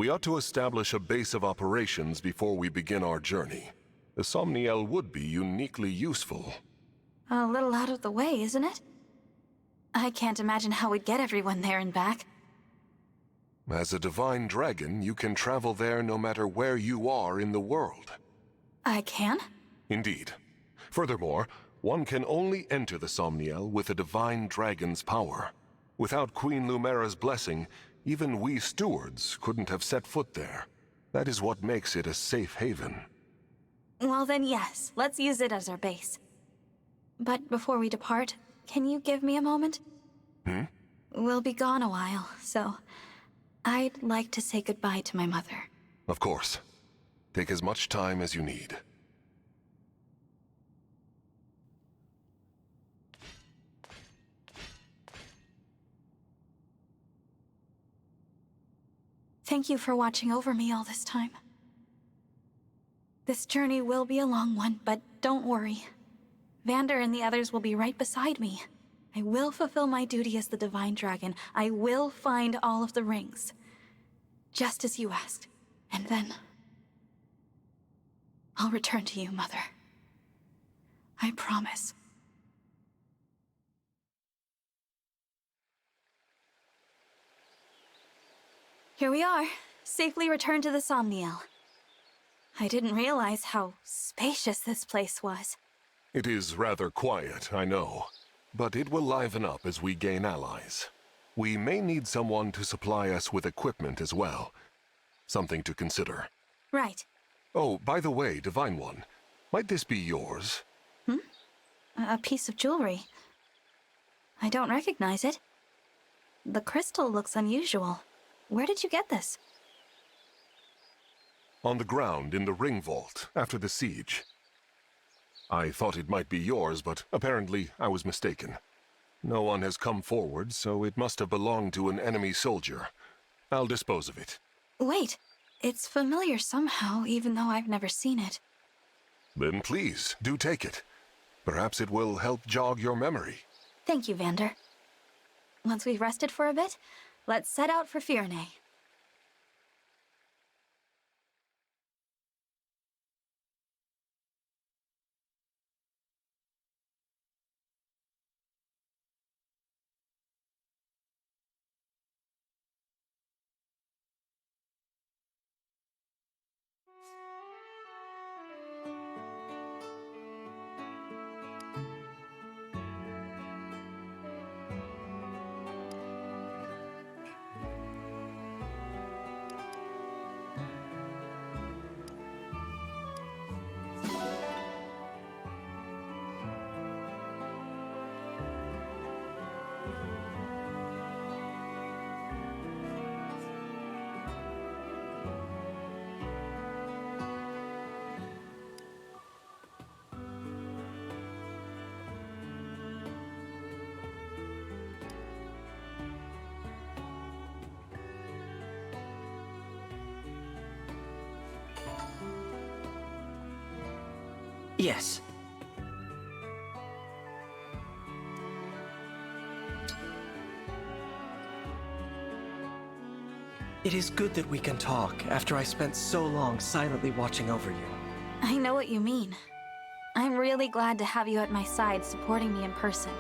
We ought to establish a base of operations before we begin our journey. The Somniel would be uniquely useful. A little out of the way, isn't it? I can't imagine how we'd get everyone there and back. As a divine dragon, you can travel there no matter where you are in the world. I can? Indeed. Furthermore, one can only enter the Somniel with a divine dragon's power. Without Queen Lumera's blessing, even we stewards couldn't have set foot there. That is what makes it a safe haven. Well then, yes. Let's use it as our base. But before we depart, can you give me a moment? We'll be gone a while, so I'd like to say goodbye to my mother. Of course. Take as much time as you need. Thank you for watching over me all this time. This journey will be a long one, but don't worry. Vander and the others will be right beside me. I will fulfill my duty as the Divine Dragon. I will find all of the rings. Just as you asked. And then I'll return to you, Mother. I promise. Here we are, safely returned to the Somniel. I didn't realize how spacious this place was. It is rather quiet, I know, but it will liven up as we gain allies. We may need someone to supply us with equipment as well. Something to consider. Right. Oh, by the way, Divine One, might this be yours? A piece of jewelry. I don't recognize it. The crystal looks unusual. Where did you get this? On the ground in the ring vault after the siege. I thought it might be yours, but apparently I was mistaken. No one has come forward, so it must have belonged to an enemy soldier. I'll dispose of it. Wait, it's familiar somehow, even though I've never seen it. Then please, do take it. Perhaps it will help jog your memory. Thank you, Vander. Once we've rested for a bit, let's set out for Firene. Yes. It is good that we can talk after I spent so long silently watching over you. I know what you mean. I'm really glad to have you at my side supporting me in person.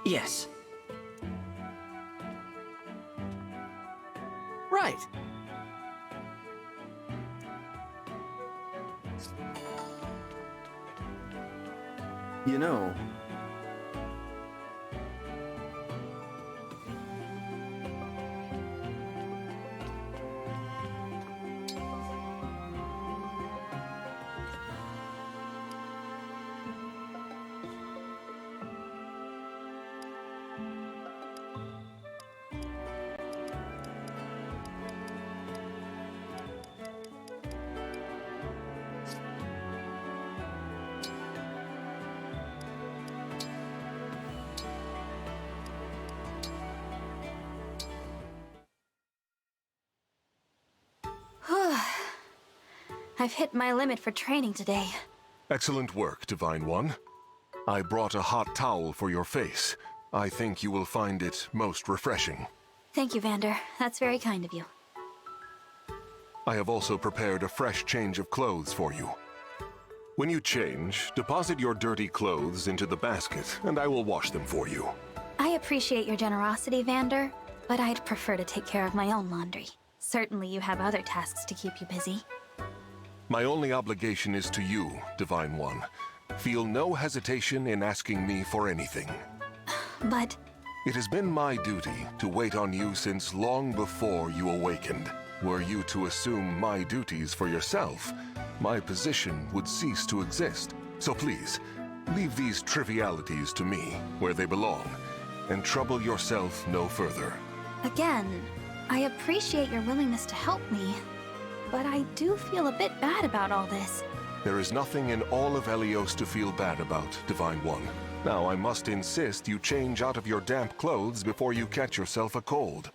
Yes. Right. You know, I've hit my limit for training today. Excellent work, Divine One. I brought a hot towel for your face. I think you will find it most refreshing. Thank you, Vander. That's very kind of you. I have also prepared a fresh change of clothes for you. When you change, deposit your dirty clothes into the basket, and I will wash them for you. I appreciate your generosity, Vander, but I'd prefer to take care of my own laundry. Certainly you have other tasks to keep you busy. My only obligation is to you, Divine One. Feel no hesitation in asking me for anything. But... It has been my duty to wait on you since long before you awakened. Were you to assume my duties for yourself, my position would cease to exist. So please, leave these trivialities to me, where they belong, and trouble yourself no further. Again, I appreciate your willingness to help me, but I do feel a bit bad about all this. There is nothing in all of Helios to feel bad about, Divine One. Now I must insist you change out of your damp clothes before you catch yourself a cold.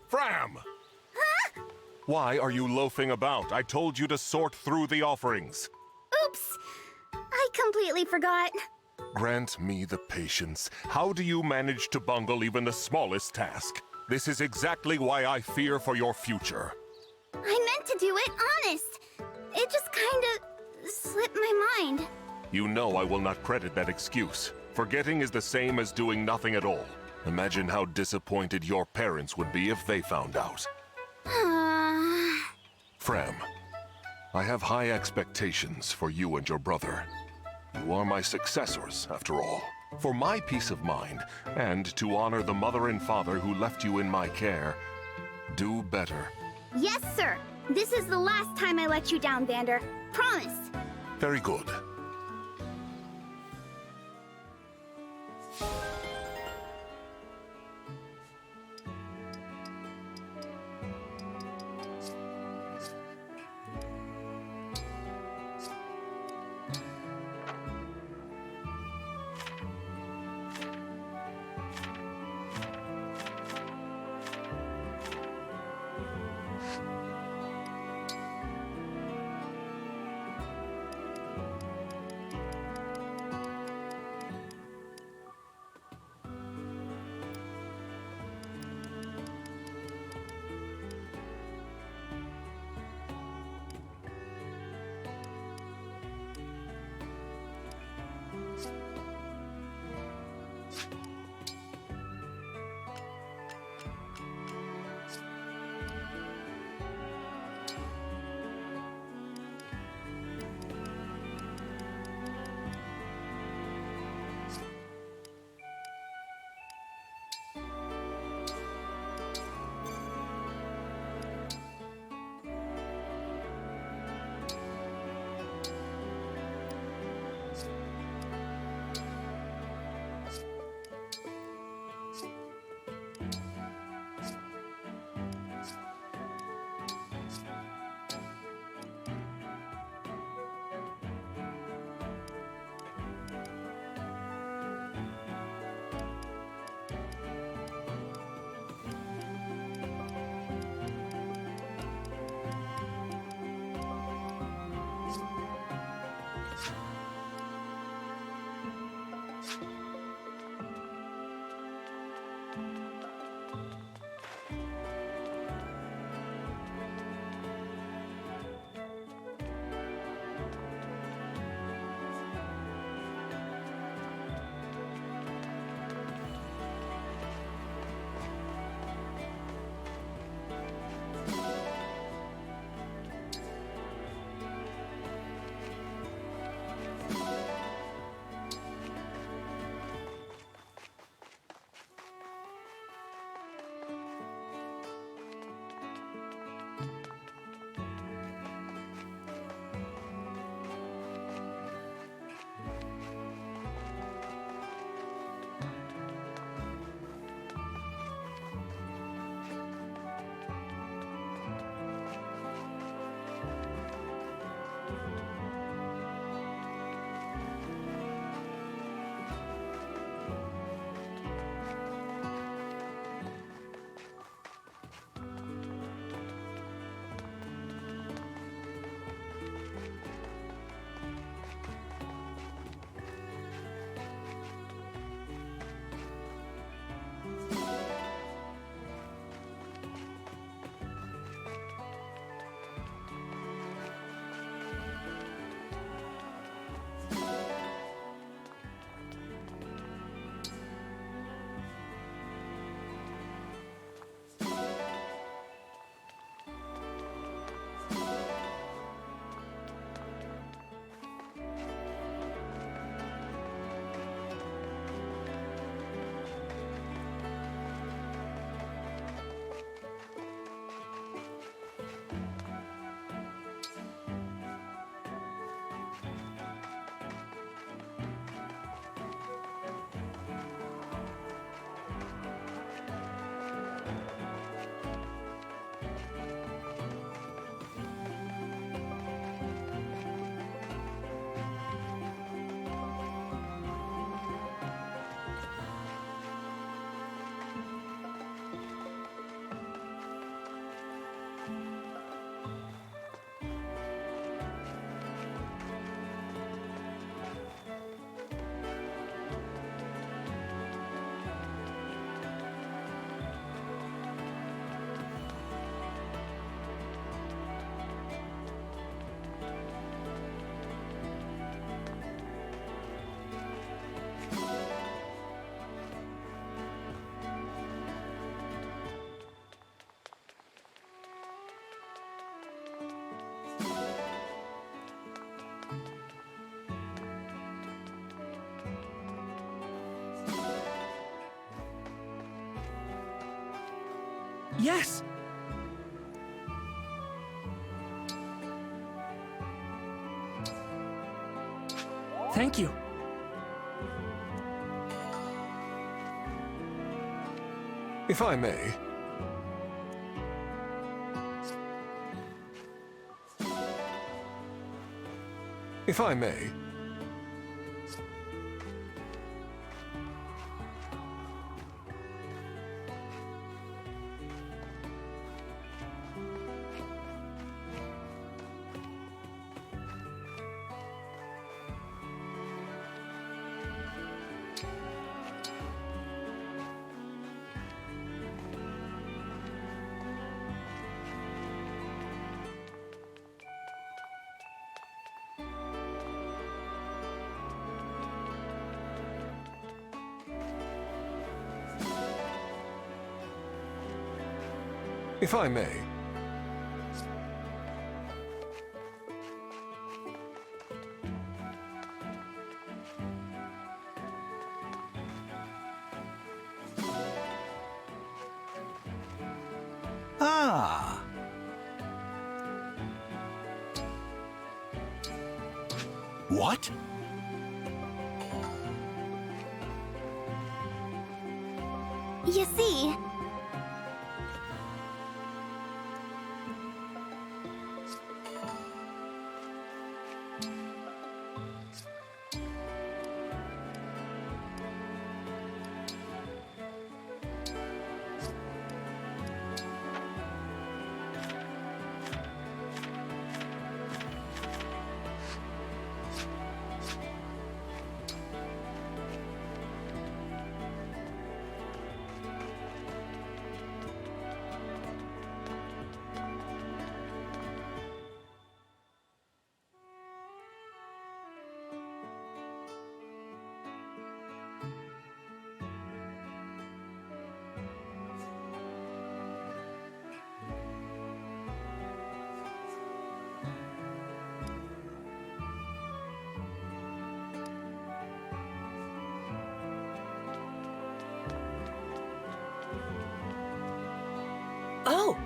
Fram! Huh? Why are you loafing about? I told you to sort through the offerings. Oops! I completely forgot. Grant me the patience. How do you manage to bungle even the smallest task? This is exactly why I fear for your future. I meant to do it, honest. It just kinda slipped my mind. You know I will not credit that excuse. Forgetting is the same as doing nothing at all. Imagine how disappointed your parents would be if they found out. Fram, I have high expectations for you and your brother. You are my successors, after all. For my peace of mind, and to honor the mother and father who left you in my care, do better. Yes, sir. This is the last time I let you down, Vander. Promise. Very good. Yes! Thank you. If I may. If I may. If I may. Ah! What? You see, Oh!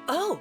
Oh!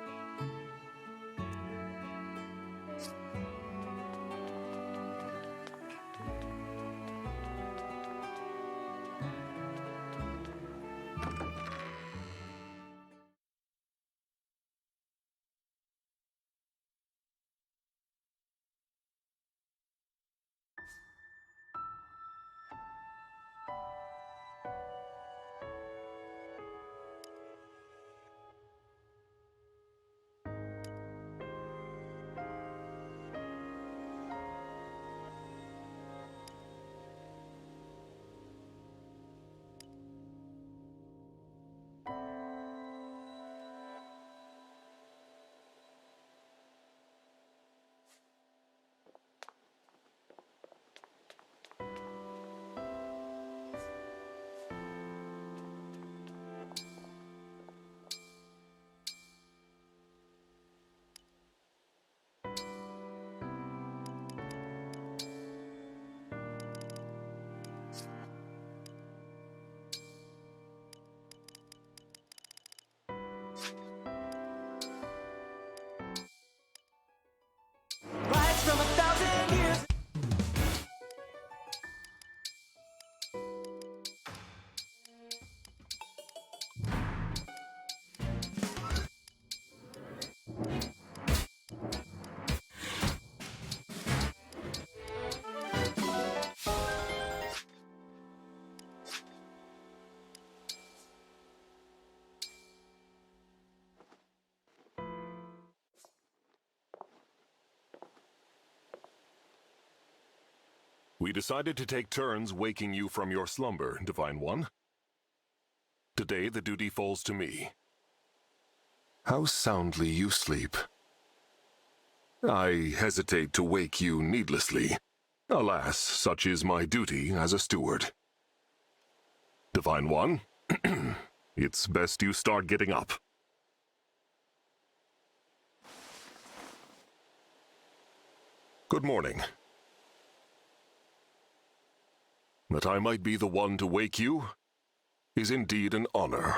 We decided to take turns waking you from your slumber, Divine One. Today the duty falls to me. How soundly you sleep. I hesitate to wake you needlessly. Alas, such is my duty as a steward. Divine One, it's best you start getting up. Good morning. That I might be the one to wake you is indeed an honor.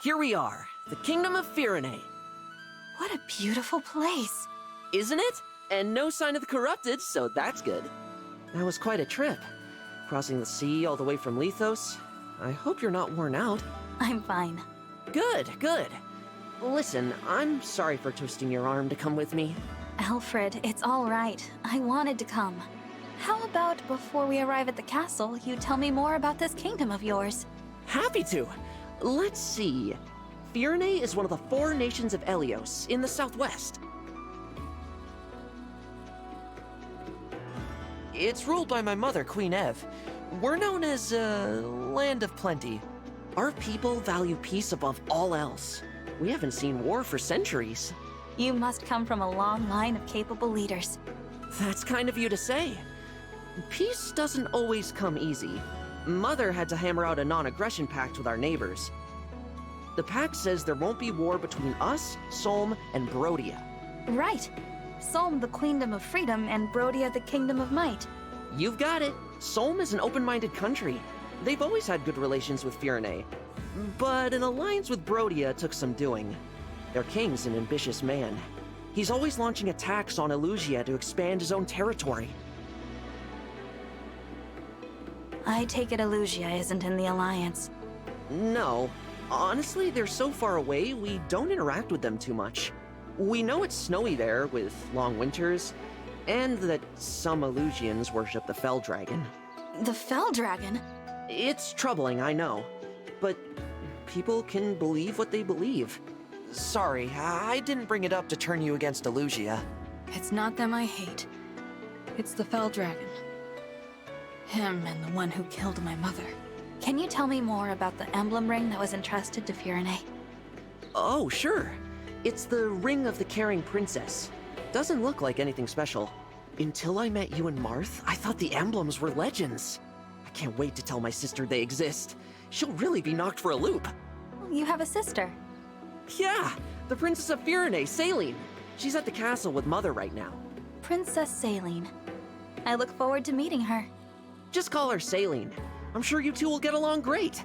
Here we are, the Kingdom of Firene. What a beautiful place. Isn't it? And no sign of the corrupted, so that's good. That was quite a trip. Crossing the sea all the way from Lethos. I hope you're not worn out. I'm fine. Good, good. Listen, I'm sorry for twisting your arm to come with me. Alfred, it's all right. I wanted to come. How about before we arrive at the castle, you tell me more about this kingdom of yours? Happy to. Let's see. Firene is one of the 4 nations of Elios in the southwest. It's ruled by my mother, Queen Ev. We're known as Land of Plenty. Our people value peace above all else. We haven't seen war for centuries. You must come from a long line of capable leaders. That's kind of you to say. Peace doesn't always come easy. Mother had to hammer out a non-aggression pact with our neighbors. The pact says there won't be war between us, Solm, and Brodia. Right. Solm, the Queendom of Freedom, and Brodia, the Kingdom of Might. You've got it. Solm is an open-minded country. They've always had good relations with Firene. But an alliance with Brodia took some doing. Their king's an ambitious man. He's always launching attacks on Elugia to expand his own territory. I take it Elugia isn't in the Alliance. No. Honestly, they're so far away, we don't interact with them too much. We know it's snowy there, with long winters, and that some Elugians worship the Fell Dragon. The Fell Dragon? It's troubling, I know. But people can believe what they believe. Sorry, I didn't bring it up to turn you against Elugia. It's not them I hate. It's the Fell Dragon. Him and the one who killed my mother. Can you tell me more about the emblem ring that was entrusted to Firene? Oh, sure. It's the Ring of the Caring Princess. Doesn't look like anything special. Until I met you and Marth, I thought the emblems were legends. I can't wait to tell my sister they exist. She'll really be knocked for a loop. You have a sister. Yeah, the Princess of Firene, Saline. She's at the castle with Mother right now. Princess Saline. I look forward to meeting her. Just call her Saline. I'm sure you two will get along great.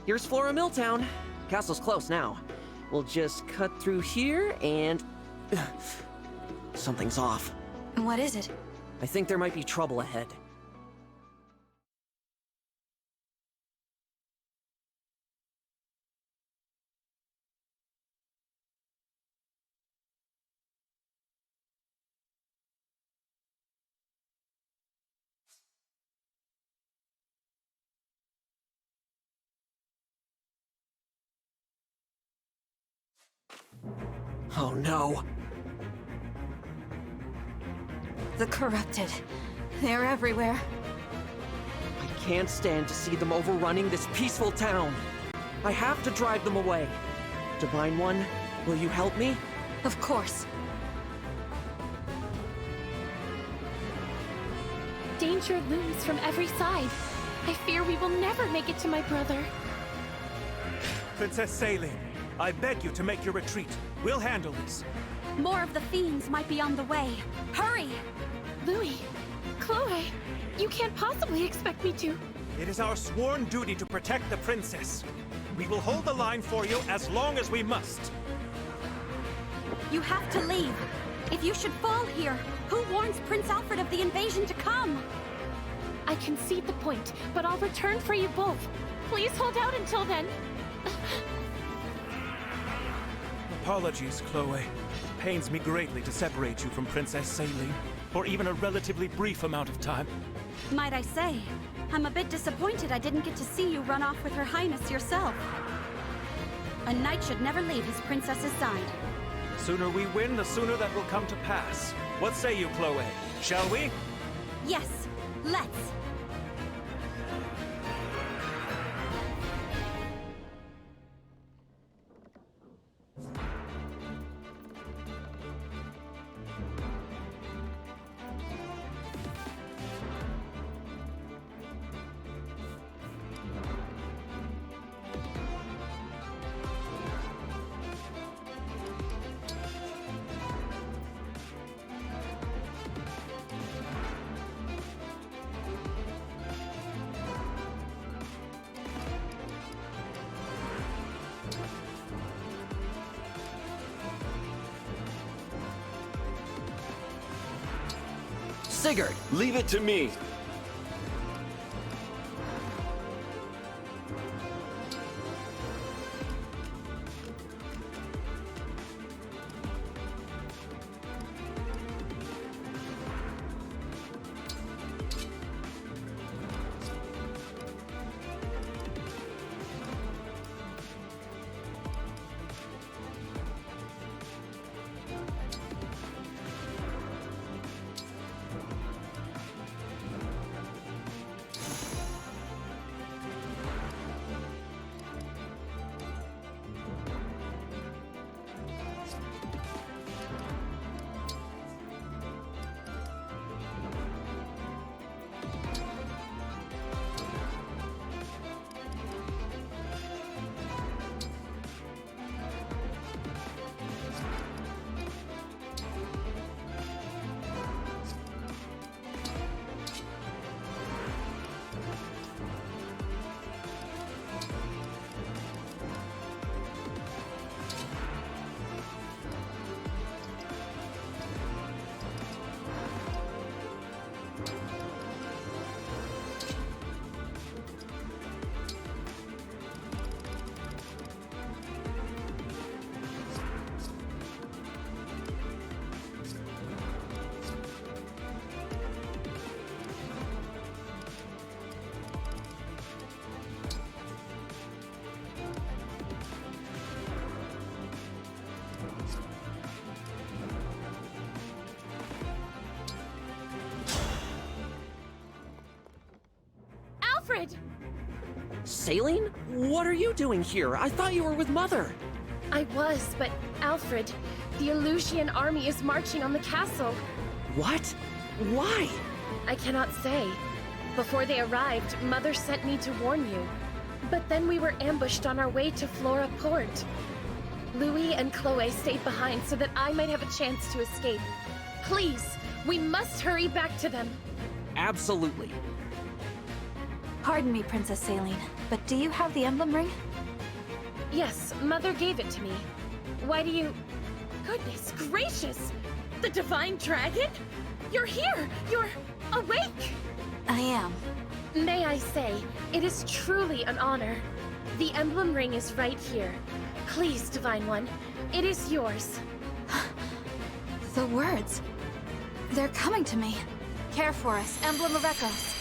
Here's Flora Milltown. Castle's close now. We'll just cut through here and... Something's off. What is it? I think there might be trouble ahead. Oh no. The corrupted. They're everywhere. I can't stand to see them overrunning this peaceful town. I have to drive them away. Divine One, will you help me? Of course. Danger looms from every side. I fear we will never make it to my brother. Princess Saline, I beg you to make your retreat. We'll handle this. More of the fiends might be on the way. Hurry! Louis, Chloe, you can't possibly expect me to. It is our sworn duty to protect the princess. We will hold the line for you as long as we must. You have to leave. If you should fall here, who warns Prince Alfred of the invasion to come? I concede the point, but I'll return for you both. Please hold out until then. Apologies, Chloe. It pains me greatly to separate you from Princess Saline for even a relatively brief amount of time. Might I say, I'm a bit disappointed I didn't get to see you run off with Her Highness yourself. A knight should never leave his princess's side. The sooner we win, the sooner that will come to pass. What say you, Chloe? Shall we? Yes, let's. Sigurd, leave it to me. Alfred! Saline? What are you doing here? I thought you were with Mother. I was, but Alfred, the Elusian army is marching on the castle. What? Why? I cannot say. Before they arrived, Mother sent me to warn you. But then we were ambushed on our way to Flora Port. Louis and Chloe stayed behind so that I might have a chance to escape. Please, we must hurry back to them. Absolutely. Pardon me, Princess Saline, but do you have the emblem ring? Yes, Mother gave it to me. Why do you... Goodness gracious! The Divine Dragon? You're here! You're awake! I am. May I say, it is truly an honor. The emblem ring is right here. Please, Divine One, it is yours. The words. They're coming to me. Care for us, Emblem of Echoes.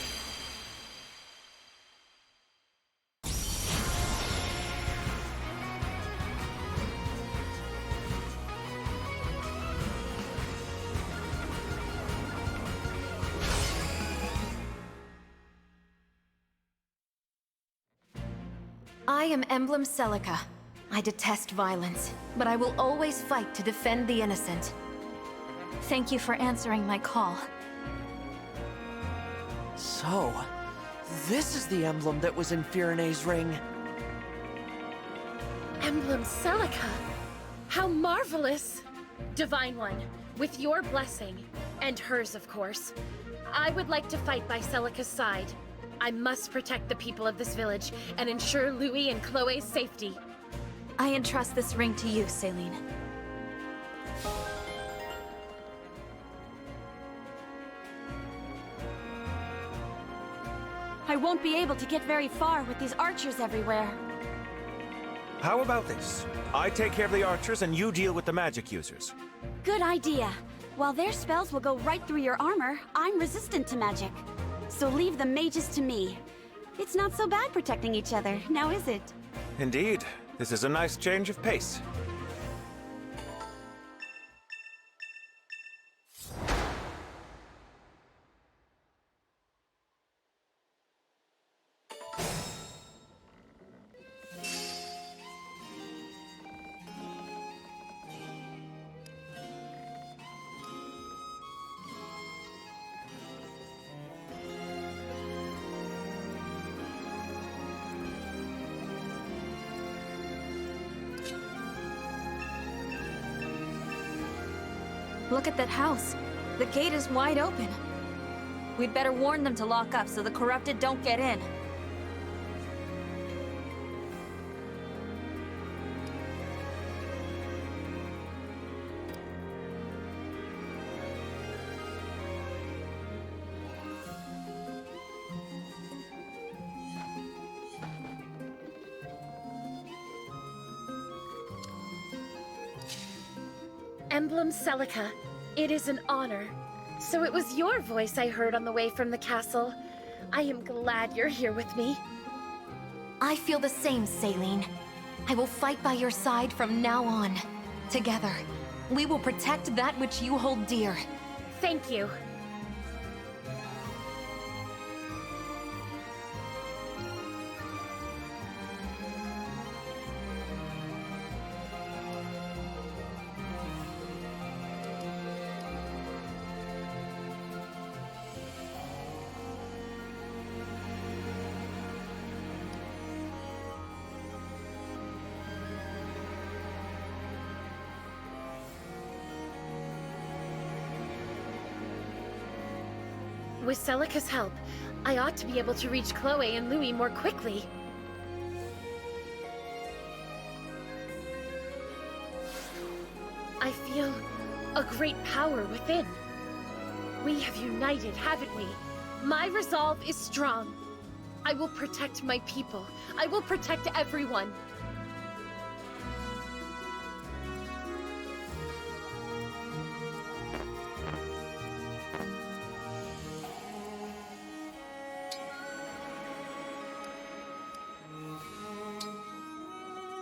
I am Emblem Celica. I detest violence, but I will always fight to defend the innocent. Thank you for answering my call. So, this is the emblem that was in Firene's ring. Emblem Celica? How marvelous! Divine One, with your blessing, and hers of course, I would like to fight by Celica's side. I must protect the people of this village and ensure Louis and Chloe's safety. I entrust this ring to you, Celine. I won't be able to get very far with these archers everywhere. How about this? I take care of the archers and you deal with the magic users. Good idea. While their spells will go right through your armor, I'm resistant to magic. So leave the mages to me. It's not so bad protecting each other, now is it? Indeed. This is a nice change of pace. Look at that house. The gate is wide open. We'd better warn them to lock up so the corrupted don't get in. Emblem Celica, it is an honor. So it was your voice I heard on the way from the castle. I am glad you're here with me. I feel the same, Celine. I will fight by your side from now on. Together, we will protect that which you hold dear. Thank you. With Celica's help, I ought to be able to reach Chloe and Louis more quickly. I feel a great power within. We have united, haven't we? My resolve is strong. I will protect my people. I will protect everyone.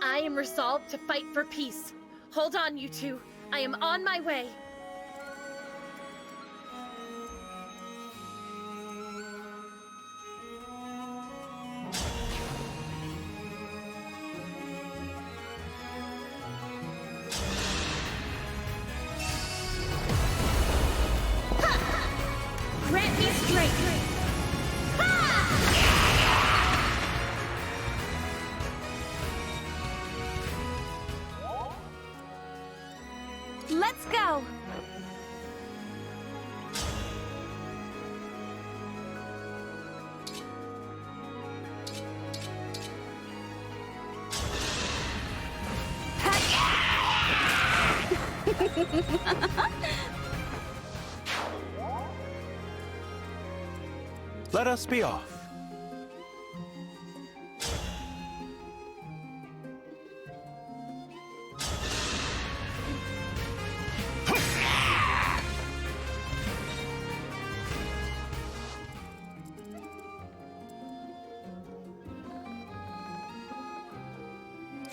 I am resolved to fight for peace. Hold on, you two. I am on my way. Grant me strength! Let's go! Let us be off.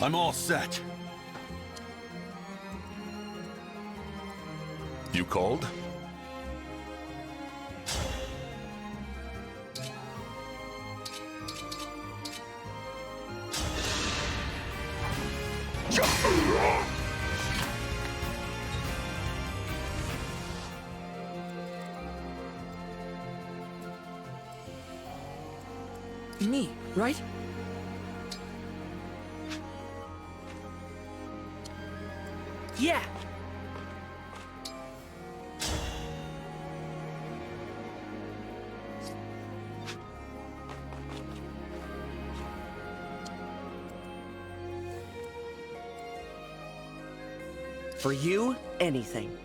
I'm all set. You called? Me, right? Yeah! For you, anything.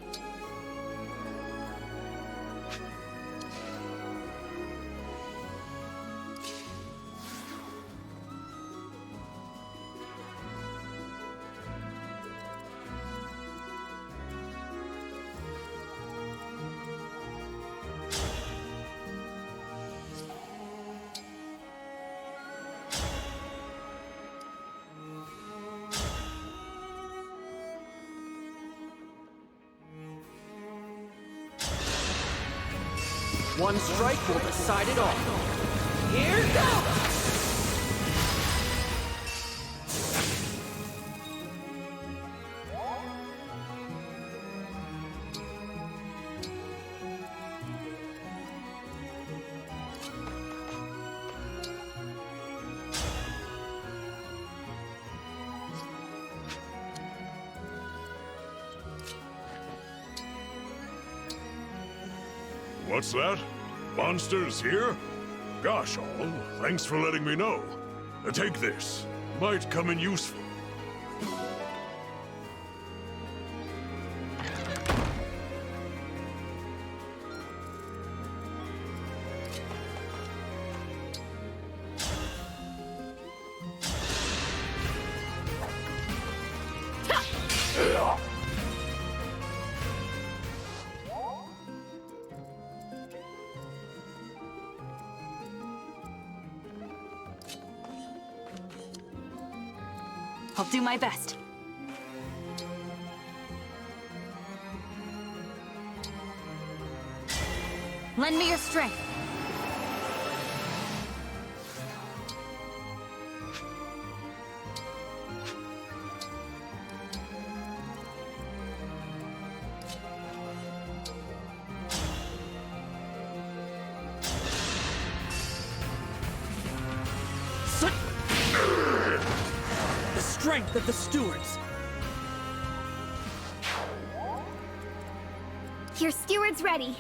One strike will decide it all. Here goes! What's that? Monsters here? Gosh, all, thanks for letting me know. Take this. Might come in useful. I'll do my best. Lend me your strength. Strength of the stewards. Your steward's ready.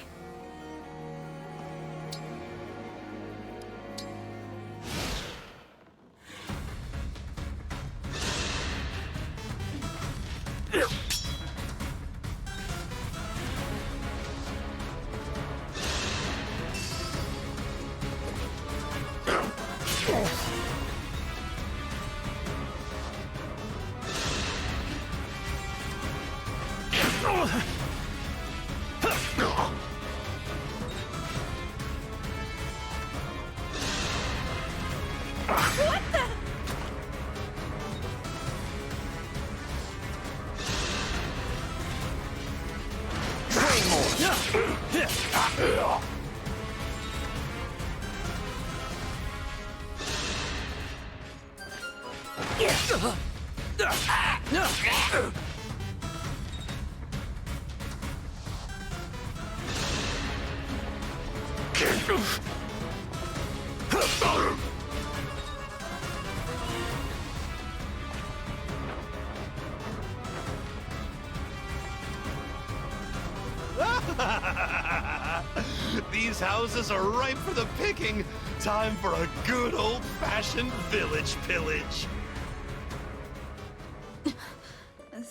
These houses are ripe for the picking. Time for a good old-fashioned village pillage.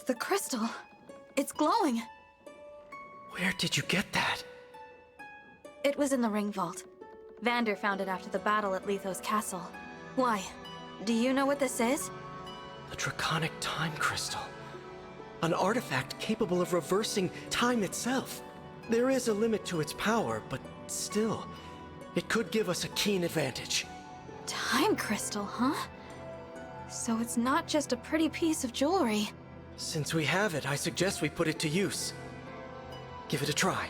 The crystal. It's glowing. Where did you get that? It was in the ring vault. Vander found it after the battle at Lethos Castle. Why? Do you know what this is? The Draconic Time Crystal. An artifact capable of reversing time itself. There is a limit to its power, but still, it could give us a keen advantage. Time crystal, huh? So it's not just a pretty piece of jewelry. Since we have it, I suggest we put it to use. Give it a try.